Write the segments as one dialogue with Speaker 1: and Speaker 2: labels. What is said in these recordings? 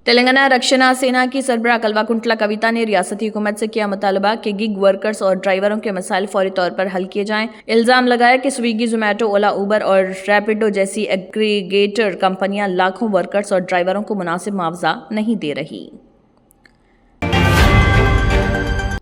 Speaker 1: तेलंगाना रक्षणा सेना की सरबराह कल्वाकुंटला कविता ने रियासती हुकूमत से किया मुतालबा कि गिग वर्कर्स और ड्राइवरों के मसाइल फौरी तौर पर हल किए जाएं। इल्जाम लगाया कि स्विगी, जोमेटो, ओला, उबर और रैपिडो जैसी एग्रीगेटर कंपनियां लाखों वर्कर्स और ड्राइवरों को मुनासिब मुआवजा नहीं दे रही।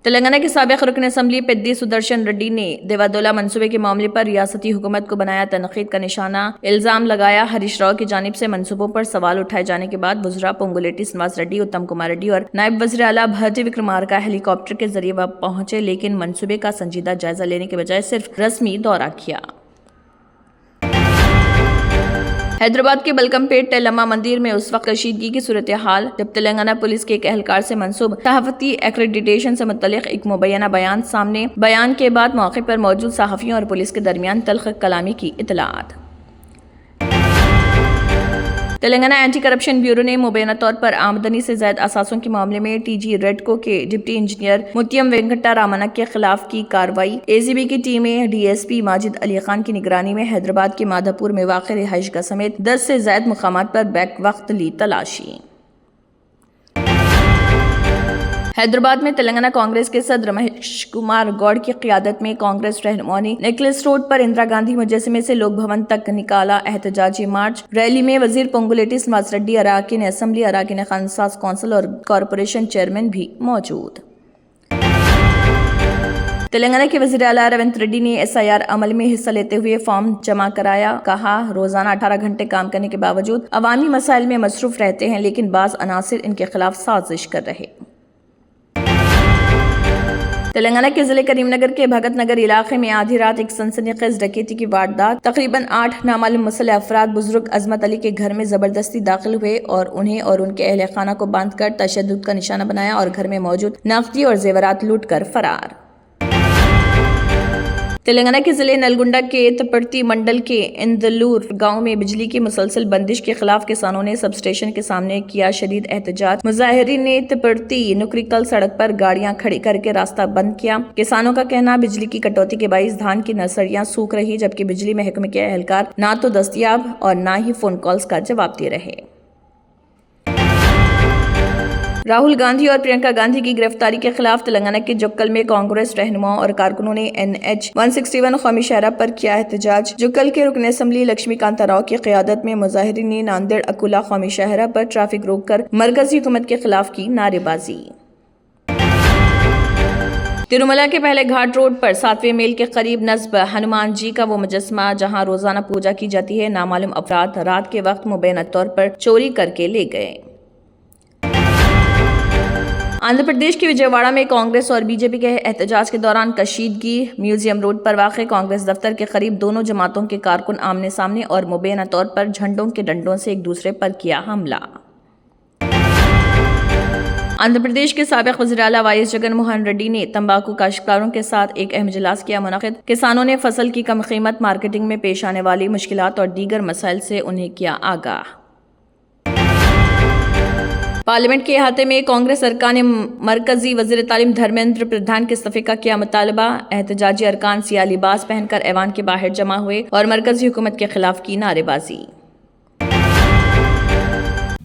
Speaker 1: तेलंगाना के साबिक रुकन असम्बली पेद्दी सुदर्शन रेड्डी ने देवादोला मंसूबे के मामले पर रियासती हुकूमत को बनाया तनकीद का निशाना। इल्जाम लगाया हरीश राव की जानिब से मंसूबों पर सवाल उठाए जाने के बाद वज़रा पोंगुलेटी श्रीनिवास रेड्डी, उत्तम कुमार रेड्डी और नायब वज़ीर आला भट्टी विक्रमार्का हेलीकॉप्टर के जरिए वहां पहुंचे, लेकिन मंसूबे का संजीदा जायजा लेने के बजाय सिर्फ रस्मी दौरा किया। हैदराबाद के बलकमपेट तेलम्मा मंदिर में उस वक्त कशीदगी की सूरत हाल जब तेलंगाना पुलिस के एक एहलकार से मंसूब सहाफती एक्रेडिटेशन से मुतल्लिक एक मुबैना बयान के बाद मौके पर मौजूद सहाफियों और पुलिस के दरमियान तल्ख कलामी की इतलात। तेलंगाना एंटी करप्शन ब्यूरो ने मुबैना तौर पर आमदनी से ज़ायद असासों के मामले में टीजी रेडको के डिप्टी इंजीनियर मुत्यम वेंकटा रामना के खिलाफ की कार्रवाई। एसीबी की टीमें डीएसपी माजिद अली खान की निगरानी में हैदराबाद के माधापुर में वाक़ रिहाइश का समेत 10 से ज़ायद मुकामात पर बैक वक्त ली तलाशी। हैदराबाद में तेलंगाना कांग्रेस के सदर महेश कुमार गौड़ की क़ियादत में कांग्रेस रहनुमाओं ने नेकलेस रोड पर इंदिरा गांधी मुजस्समे से लोक भवन तक निकाला एहतजाजी मार्च। रैली में वजीर पोंगुलेटी श्रीनिवास रेड्डी, अराकीन असम्बली, अराकीन खानसास कौंसिल और कॉरपोरेशन चेयरमैन भी मौजूद। तेलंगाना के वज़ीर आला रेवंत रेड्डी ने SIR अमल में हिस्सा लेते हुए फॉर्म जमा कराया। कहा, रोजाना 18 घंटे काम करने के बावजूद अवामी मसाइल में मसरूफ रहते हैं, लेकिन बाज़ अनासिर इनके खिलाफ साजिश कर रहे। तेलंगाना के जिले करीमनगर के भगत नगर इलाके में आधी रात एक सनसनीखेज डकैती की वारदात। तकरीबन 8 नामालूम मुसल्लह अफराद बुजुर्ग अजमत अली के घर में जबरदस्ती दाखिल हुए और उन्हें और उनके अहले खाना को बांधकर तशद्दुद का निशाना बनाया और घर में मौजूद नकदी और जेवरात लूट कर फरार। तेलंगाना के जिले नलगुंडा के तपड़ती मंडल के इंदलूर गांव में बिजली की मुसलसल बंदिश के खिलाफ किसानों ने सब स्टेशन के सामने किया शदीद एहतजाज। मुजाहिरीन ने तपड़ती नुकरीकल सड़क पर गाड़ियां खड़ी करके रास्ता बंद किया। किसानों का कहना, बिजली की कटौती के बाइस धान की नर्सरियां सूख रही, जबकि बिजली महकमे के एहलकार ना तो दस्तयाब और ना ही फोन कॉल्स का जवाब दे रहे। राहुल गांधी और प्रियंका गांधी की गिरफ्तारी के खिलाफ तेलंगाना के जुक्कल में कांग्रेस रहनुमाओं और कारकुनों ने NH 161 कौमी शाहराह पर किया एहतजाज। जुक्कल के रुकन असम्बली लक्ष्मीकांता राव की क़ियादत में मुजाहिरीन ने नांदेड़ अकुला कौमी शाहराह पर ट्रैफिक रोककर मरकजी हुकूमत के खिलाफ की नारेबाजी। तिरुमला के पहले घाट रोड पर 7वें मील के करीब नस्ब हनुमान जी का वो मुजस्मा जहां रोजाना पूजा की जाती है, नामालूम अफराद रात के वक्त मुबैना तौर पर चोरी करके ले गए। आंध्र प्रदेश के विजयवाड़ा में कांग्रेस और बीजेपी के एहतजाज के दौरान कशीदगी। म्यूजियम रोड पर वाक़ कांग्रेस दफ्तर के करीब दोनों जमातों के कारकुन आमने सामने और मुबैना तौर पर झंडों के डंडों से एक दूसरे पर किया हमला। आंध्र प्रदेश के साबिक वज़ीर आला वाईएस जगन मोहन रेड्डी ने तंबाकू काश्तकारों के साथ एक अहम इजलास किया मुनक़िद। किसानों ने फसल की कम कीमत, मार्केटिंग में पेश आने वाली मुश्किलात और दीगर मसाइल से उन्हें किया आगाह। पार्लियामेंट के अहाते में कांग्रेस अरकान ने मरकजी वज़ीर तालीम धर्मेंद्र प्रधान के इस्तीफे का किया मुतालबा। एहतजाजी अरकान सियाह लिबास पहनकर ऐवान के बाहर जमा हुए और मरकजी हुकूमत के खिलाफ की नारेबाजी।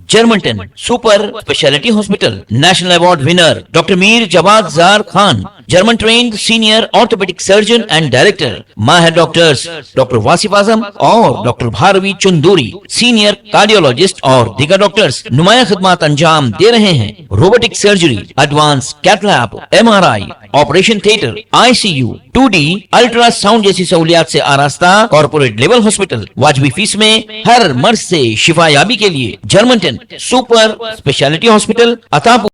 Speaker 2: जर्मनटन super speciality hospital national award winner doctor Mir Jawad Zar Khan, German trained senior orthopaedic surgeon and director. माहिर डॉक्टर्स डॉक्टर वासिफ आजम और doctor Bharavi Chanduri, senior cardiologist और दीगर डॉक्टर्स नुमाया खिदमत अंजाम दे रहे हैं। Robotic surgery, advance cath lab, MRI, operation theatre, ICU, 2D ultrasound जैसी सहूलियात से आरास्ता कॉर्पोरेट लेवल हॉस्पिटल। वाजबी फीस में हर मर्ज से शिफायाबी के लिए Germanton super speciality hospital Attapur.